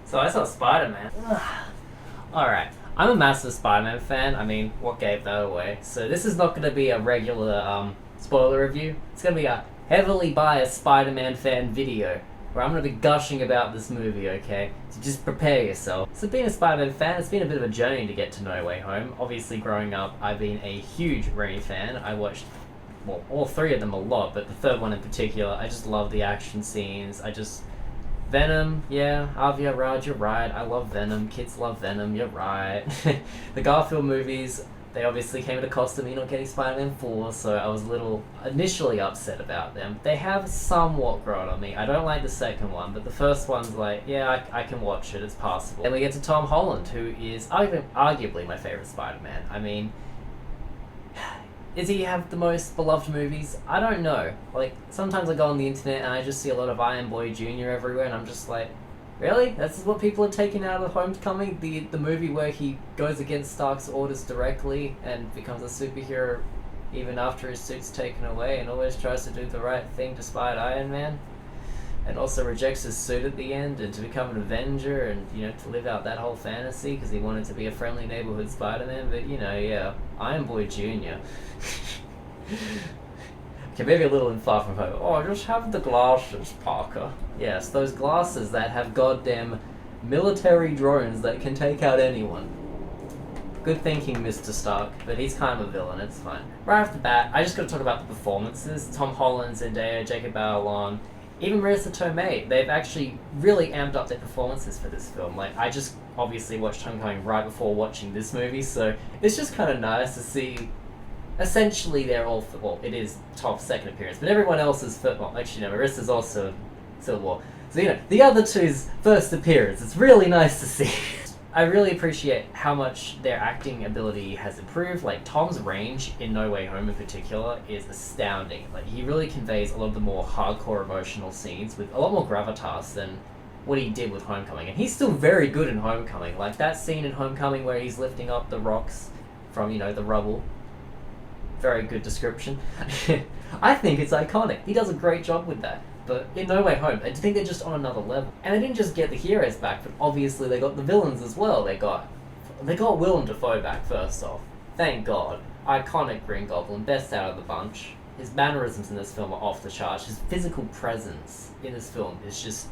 So I saw Spider-Man. Alright, I'm a massive Spider-Man fan. I mean, what gave that away? So this is not going to be a regular spoiler review. It's going to be a heavily biased Spider-Man fan video where I'm going to be gushing about this movie, okay? So just prepare yourself. So being a Spider-Man fan, it's been a bit of a journey to get to No Way Home. Obviously, growing up, I've been a huge Raimi fan. I watched, well, all three of them a lot, but the third one in particular, I just love the action scenes. Venom, yeah, Avia Raj, you're right. I love Venom. Kids love Venom, you're right. The Garfield movies, they obviously came at a cost of me not getting Spider-Man 4, so I was a little initially upset about them. They have somewhat grown on me. I don't like the second one, but the first one's like, yeah, I can watch it, it's passable. Then we get to Tom Holland, who is arguably my favourite Spider-Man. I mean, does he have the most beloved movies? I don't know. Like, sometimes I go on the internet and I just see a lot of Iron Boy Jr. everywhere, and I'm just like, really? That's what people are taking out of Homecoming? The movie where he goes against Stark's orders directly and becomes a superhero even after his suit's taken away and always tries to do the right thing despite Iron Man? And also rejects his suit at the end and to become an Avenger and, you know, to live out that whole fantasy because he wanted to be a friendly neighborhood Spider-Man. But, you know, yeah, Iron Boy Jr. Okay, maybe a little in Far From Home. Oh, just have the glasses, Parker. Yes, those glasses that have goddamn military drones that can take out anyone. Good thinking, Mr. Stark, but he's kind of a villain, it's fine. Right off the bat, I just gotta talk about the performances. Tom Holland, Zendaya, Jacob Batalon, even Marissa Tomei, they've actually really amped up their performances for this film. Like, I just obviously watched Homecoming right before watching this movie, so it's just kind of nice to see. Essentially, they're all, well, it is Tom's second appearance, but everyone else is first. Well, actually, no, Marissa's also Civil War. So, you know, the other two's first appearance. It's really nice to see. I really appreciate how much their acting ability has improved. Like, Tom's range in No Way Home in particular is astounding. Like, he really conveys a lot of the more hardcore emotional scenes with a lot more gravitas than what he did with Homecoming. And he's still very good in Homecoming. Like, that scene in Homecoming where he's lifting up the rocks from, you know, the rubble. Very good description. I think it's iconic. He does a great job with that. But in No Way Home, I think they're just on another level. And they didn't just get the heroes back, but obviously they got the villains as well. They got Willem Dafoe back, first off. Thank God. Iconic Green Goblin, best out of the bunch. His mannerisms in this film are off the charts. His physical presence in this film is just...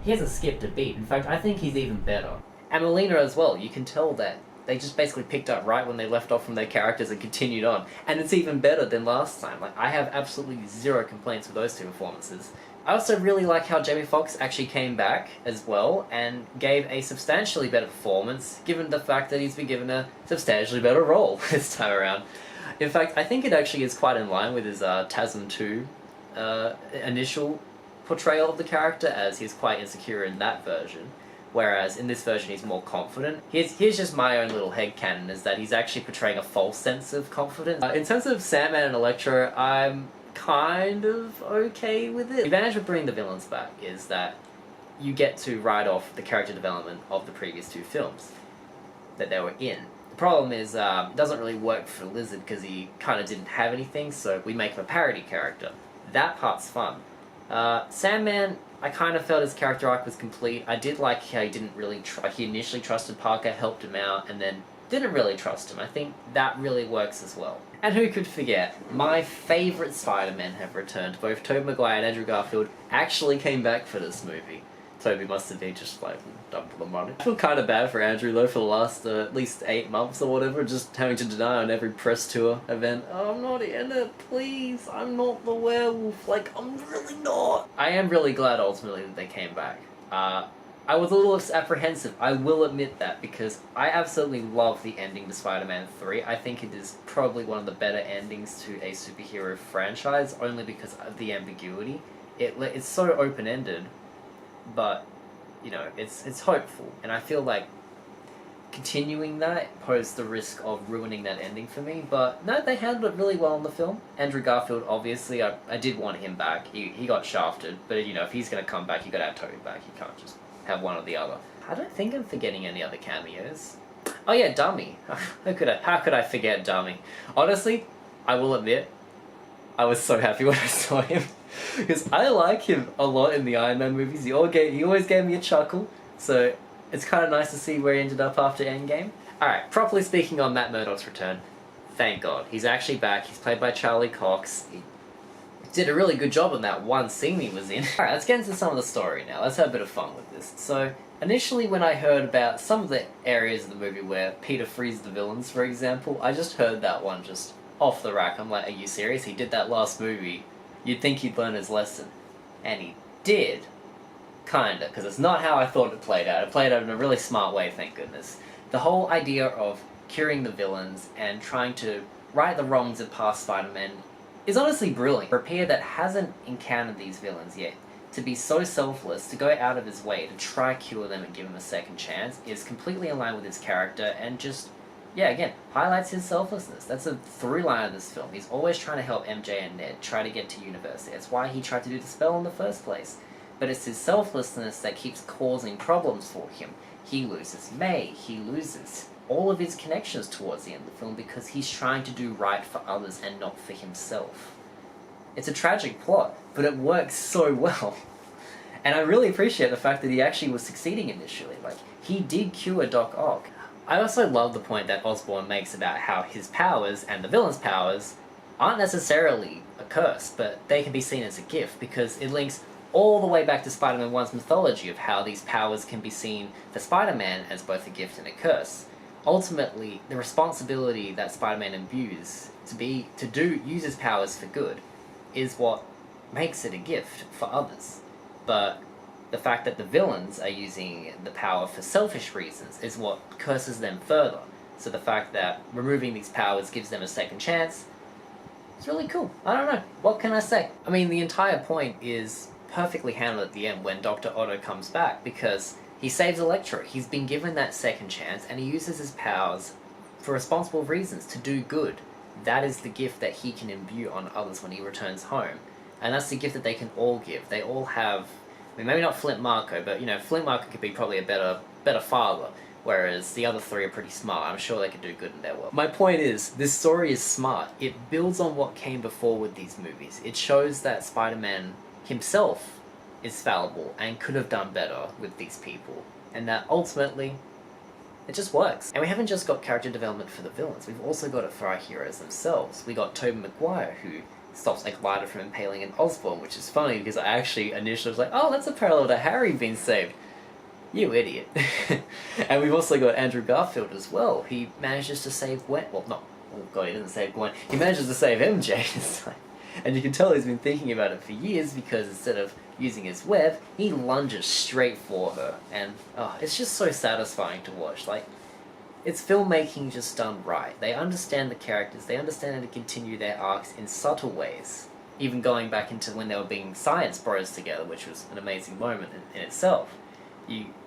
He hasn't skipped a beat. In fact, I think he's even better. And Melina as well. You can tell that they just basically picked up right when they left off from their characters and continued on. And it's even better than last time. Like, I have absolutely zero complaints with those two performances. I also really like how Jamie Foxx actually came back as well and gave a substantially better performance, given the fact that he's been given a substantially better role this time around. In fact, I think it actually is quite in line with his TASM 2 initial portrayal of the character, as he's quite insecure in that version. Whereas in this version he's more confident. Here's just my own little headcanon, is that he's actually portraying a false sense of confidence. In terms of Sandman and Electro, I'm kind of okay with it. The advantage of bringing the villains back is that you get to write off the character development of the previous two films that they were in. The problem is it doesn't really work for Lizard because he kind of didn't have anything, so we make him a parody character. That part's fun. Sandman, I kind of felt his character arc was complete. I did like how he didn't really he initially trusted Parker, helped him out, and then didn't really trust him. I think that really works as well. And who could forget, my favourite Spider-Men have returned. Both Tobey Maguire and Andrew Garfield actually came back for this movie. Tobey must have been just like, double the money. I feel kind of bad for Andrew though for the last at least 8 months or whatever, just having to deny on every press tour event, oh, I'm not in it, please, I'm not the werewolf, like, I'm really not. I am really glad ultimately that they came back. I was a little apprehensive, I will admit that, because I absolutely love the ending to Spider-Man 3. I think it is probably one of the better endings to a superhero franchise, only because of the ambiguity. It's so open-ended, but, you know, it's hopeful, and I feel like continuing that posed the risk of ruining that ending for me, but no, they handled it really well in the film. Andrew Garfield, obviously, I did want him back. He got shafted, but, you know, if he's going to come back, you got to have Tobey back. You can't just have one or the other. I don't think I'm forgetting any other cameos. Oh yeah, Dummy. How could I forget Dummy? Honestly, I will admit, I was so happy when I saw him. Because I like him a lot in the Iron Man movies. He always gave me a chuckle. So it's kind of nice to see where he ended up after Endgame. Alright, properly speaking on Matt Murdock's return, thank God. He's actually back. He's played by Charlie Cox. He did a really good job in that one scene he was in. Alright, let's get into some of the story now. Let's have a bit of fun with this. So, initially when I heard about some of the areas of the movie where Peter frees the villains, for example, I just heard that one just off the rack. I'm like, are you serious? He did that last movie. You'd think he'd learn his lesson. And he did. Kinda, because it's not how I thought it played out. It played out in a really smart way, thank goodness. The whole idea of curing the villains and trying to right the wrongs of past Spider-Man is honestly brilliant. For Peter that hasn't encountered these villains yet, to be so selfless, to go out of his way to try cure them and give them a second chance, is completely in line with his character and just, yeah, again, highlights his selflessness. That's a through line of this film. He's always trying to help MJ and Ned try to get to university. That's why he tried to do the spell in the first place. But it's his selflessness that keeps causing problems for him. He loses May, he loses all of his connections towards the end of the film because he's trying to do right for others and not for himself. It's a tragic plot, but it works so well. And I really appreciate the fact that he actually was succeeding initially. Like, he did cure Doc Ock. I also love the point that Osborn makes about how his powers and the villain's powers aren't necessarily a curse, but they can be seen as a gift because it links all the way back to Spider-Man 1's mythology of how these powers can be seen for Spider-Man as both a gift and a curse. Ultimately, the responsibility that Spider-Man imbues to use his powers for good is what makes it a gift for others. But the fact that the villains are using the power for selfish reasons is what curses them further. So the fact that removing these powers gives them a second chance, it's really cool. I don't know. What can I say? I mean, the entire point is perfectly handled at the end when Dr. Otto comes back because he saves Electro. He's been given that second chance and he uses his powers for responsible reasons to do good. That is the gift that he can imbue on others when he returns home. And that's the gift that they can all give. They all have, I mean, maybe not Flint Marko, but, you know, Flint Marko could be probably a better father, whereas the other three are pretty smart. I'm sure they could do good in their world. My point is, this story is smart. It builds on what came before with these movies. It shows that Spider-Man himself is fallible and could have done better with these people, and that ultimately it just works. And we haven't just got character development for the villains, we've also got it for our heroes themselves. We got Tobey Maguire, who stops Glider from impaling an Osborn, which is funny because I actually initially was like, oh, that's a parallel to Harry being saved. You idiot. And we've also got Andrew Garfield as well. He manages to save Gwen. Well, not, oh god, he doesn't save Gwen. He manages to save MJ this time. And you can tell he's been thinking about it for years because instead of using his web, he lunges straight for her. And it's just so satisfying to watch. Like, it's filmmaking just done right. They understand the characters, they understand how to continue their arcs in subtle ways. Even going back into when they were being science bros together, which was an amazing moment in itself.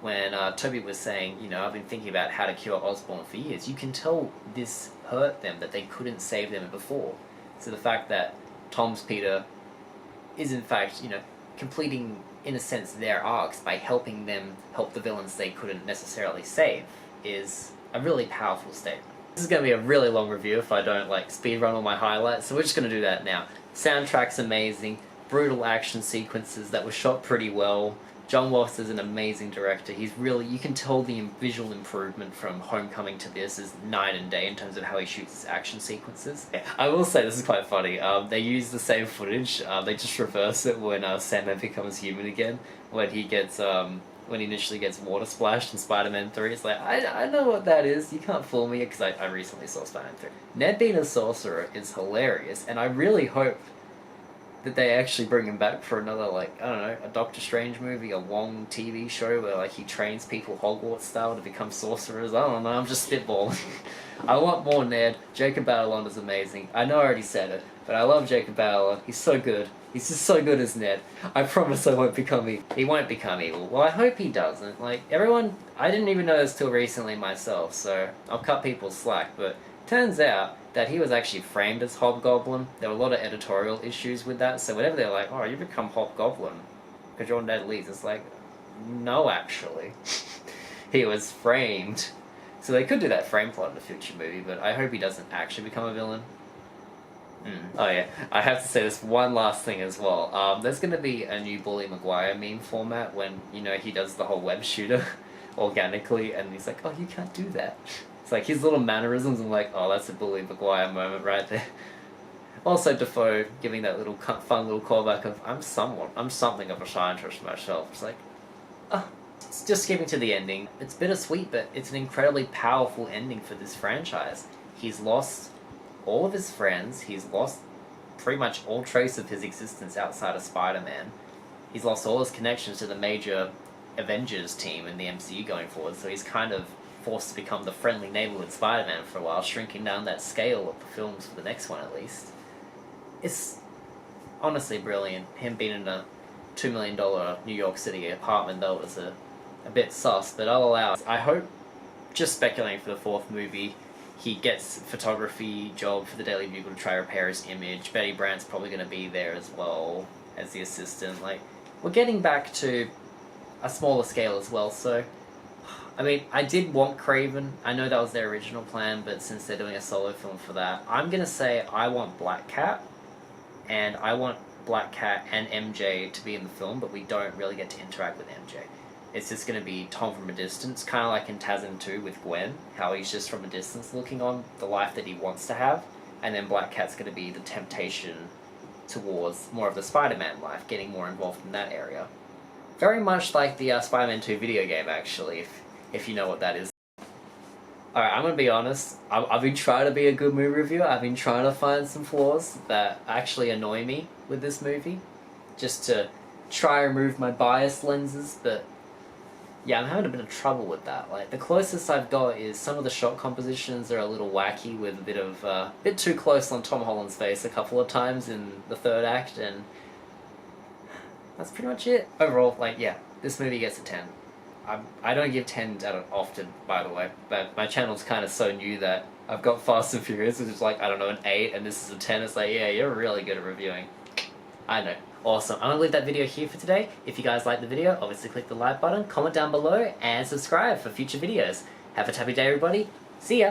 When Toby was saying, you know, I've been thinking about how to cure Osborn for years, you can tell this hurt them, that they couldn't save them before. So the fact that Tom's Peter is in fact, you know, completing, in a sense, their arcs by helping them help the villains they couldn't necessarily save is a really powerful statement. This is going to be a really long review if I don't, like, speedrun all my highlights, so we're just going to do that now. Soundtrack's amazing, brutal action sequences that were shot pretty well. John Watts is an amazing director. He's really, you can tell the visual improvement from Homecoming to this is night and day in terms of how he shoots his action sequences. I will say this is quite funny. They use the same footage. They just reverse it when Sandman becomes human again. When he gets, when he initially gets water splashed in Spider-Man 3. It's like, I know what that is. You can't fool me because I recently saw Spider-Man 3. Ned being a sorcerer is hilarious, and I really hope that they actually bring him back for another, like, I don't know, a Doctor Strange movie, a Wong TV show where, like, he trains people Hogwarts style to become sorcerers. I don't know, I'm just spitballing. I want more Ned. Jacob Batalon is amazing. I know I already said it, but I love Jacob Batalon. He's so good. He's just so good as Ned. I promise I won't become evil. He won't become evil. Well, I hope he doesn't. Like, everyone, I didn't even know this till recently myself, so I'll cut people slack, but turns out that he was actually framed as Hobgoblin. There were a lot of editorial issues with that, so whenever they're like, oh, you become Hobgoblin because you're Ned Leeds, it's like, no, actually. He was framed. So they could do that frame plot in a future movie, but I hope he doesn't actually become a villain. Oh yeah, I have to say this one last thing as well. There's going to be a new Bully Maguire meme format when, you know, he does the whole web shooter organically, and he's like, oh, you can't do that. It's like his little mannerisms, I'm like, oh, that's a Bully Maguire moment right there. Also, Defoe giving that little fun little callback of, I'm something of a scientist myself. It's like, oh, it's just skipping to the ending. It's bittersweet, but it's an incredibly powerful ending for this franchise. He's lost all of his friends, he's lost pretty much all trace of his existence outside of Spider-Man. He's lost all his connections to the major Avengers team in the MCU going forward, so he's kind of forced to become the friendly neighborhood Spider-Man for a while, shrinking down that scale of the films for the next one at least. It's honestly brilliant. Him being in a $2 million New York City apartment, though, was a bit sus, but I'll allow it. I hope, just speculating for the fourth movie, he gets a photography job for the Daily Bugle to try to repair his image. Betty Brant's probably going to be there as well as the assistant. Like, we're getting back to a smaller scale as well, so I mean, I did want Craven. I know that was their original plan, but since they're doing a solo film for that, I'm going to say I want Black Cat, and I want Black Cat and MJ to be in the film, but we don't really get to interact with MJ. It's just going to be Tom from a distance, kind of like in TASM 2 with Gwen, how he's just from a distance looking on the life that he wants to have, and then Black Cat's going to be the temptation towards more of the Spider-Man life, getting more involved in that area. Very much like the Spider-Man 2 video game, actually, if you know what that is. Alright, I'm going to be honest, I've been trying to be a good movie reviewer. I've been trying to find some flaws that actually annoy me with this movie, just to try and remove my bias lenses, but yeah, I'm having a bit of trouble with that. Like, the closest I've got is some of the shot compositions are a little wacky, with a bit too close on Tom Holland's face a couple of times in the third act, and that's pretty much it. Overall, like, yeah, this movie gets a 10. I don't give 10s out often, by the way, but my channel's kind of so new that I've got Fast and Furious, which is like, I don't know, an 8, and this is a 10. It's like, yeah, you're really good at reviewing. I know. Awesome. I'm going to leave that video here for today. If you guys liked the video, obviously click the like button, comment down below, and subscribe for future videos. Have a happy day, everybody. See ya!